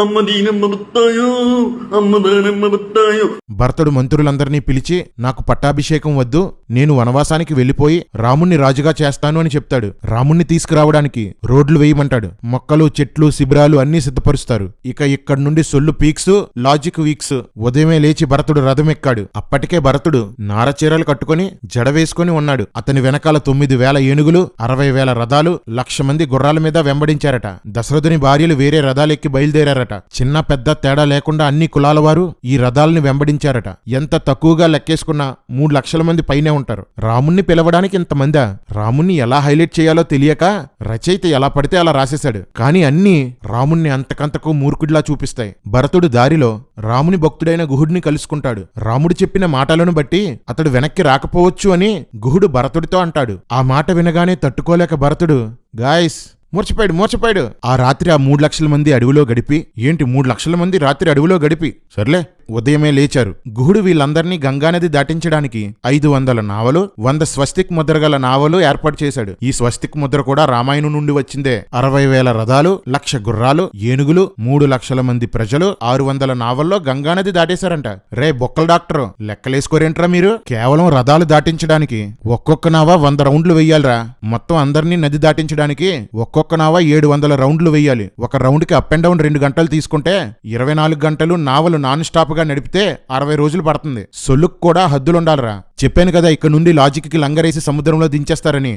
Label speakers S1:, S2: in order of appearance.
S1: అమ్మ దీనమ్మ బత్తాయో, అమ్మ దానమ్మ బత్తాయో.
S2: భరతుడు మంత్రులందరినీ పిలిచి, నాకు పట్టాభిషేకం వద్దు, నేను వనవాసానికి వెళ్లిపోయి రాముణ్ణి రాజుగా చేస్తాను అని చెప్తాడు. రాముణ్ణి తీసుకురావడానికి రోడ్లు వేయమంటాడు. మొక్కలు, చెట్లు, శిబిరాలు అన్నీ సిద్ధపరుస్తారు. ఇక ఇక్కడి నుండి సొల్లు పీక్స్, లాజిక్ వీక్స్. ఉదయమే లేచి భరతుడు రథం ఎక్కాడు. అప్పటికే భరతుడు నారచీరలు కట్టుకుని జడ వేసుకుని ఉన్నాడు. అతని వెనకాల 9,000 ఏనుగులు, 60,000 రథాలు, 1,00,000 మంది గుర్రాల మీద వెంబడించారట. దశరథుని భార్యలు వేరే రథాలెక్కి బయలుదేరారట. చిన్న పెద్ద తేడా లేకుండా అన్ని కులాల వారు ఈ రథాలని వెంబడించారట. ఎంత తక్కువగా లెక్కేసుకున్నా 3 లక్షల మంది పైనే ఉంటారు. రాముణ్ణి పిలవడానికి ఇంతమందా? రాముణ్ణి ఎలా హైలైట్ చేయాలో తెలియక రచయిత ఎలా పడితే అలా రాసేశాడు. కానీ అన్నీ రాముణ్ణి అంతకంతకు మూర్ఖుడిలా చూపిస్తాయి. భరతుడు దారిలో రాముని భక్తుడైన గుహుడిని కలుసుకుంటాడు. రాముడు చెప్పిన మాటలను బట్టి అతడు వెనక్కి రాకపోవచ్చు అని గుహుడు భరతుడితో అంటాడు. ఆ మాట వినగానే తట్టుకోలేక భరతుడు, గాయస్ మూర్చపోయాడు. ఆ రాత్రి ఆ 3 లక్షల మంది అడవిలో గడిపి, ఏంటి 3 లక్షల మంది రాత్రి అడవిలో గడిపి, సర్లే ఉదయమే లేచారు. గుహుడు వీళ్ళందరినీ గంగానది దాటించడానికి 500 నావలు, 100 స్వస్తిక్ ముద్ర గల నావలు ఏర్పాటు చేశాడు. ఈ స్వస్తిక్ ముద్ర కూడా రామాయణం నుండి వచ్చిందే. 60,000 రథాలు, 1,00,000 గుర్రాలు, ఏనుగులు, 3 లక్షల మంది ప్రజలు 600 నావల్లో గంగానది దాటేశారంట. రే బొక్కల డాక్టర్, లెక్కలేసుకోరేంట్రా మీరు? కేవలం రథాలు దాటించడానికి ఒక్కొక్క నావ 100 రౌండ్లు వెయ్యాలరా. మొత్తం అందరినీ నది దాటించడానికి ఒక్కొక్క నావ 700 రౌండ్లు వెయ్యాలి. ఒక రౌండ్ కి అప్ అండ్ డౌన్ 2 గంటలు తీసుకుంటే 24 గంటలు నావలు నాన్ స్టాప్ గా నడిపితే 60 రోజులు పడుతుంది. సొల్లుకు కూడా హద్దులుండాలరా. చెప్పాను కదా, ఇక్కడ నుండి లాజిక్ కి లంగరేసి సముద్రంలో దించేస్తారని.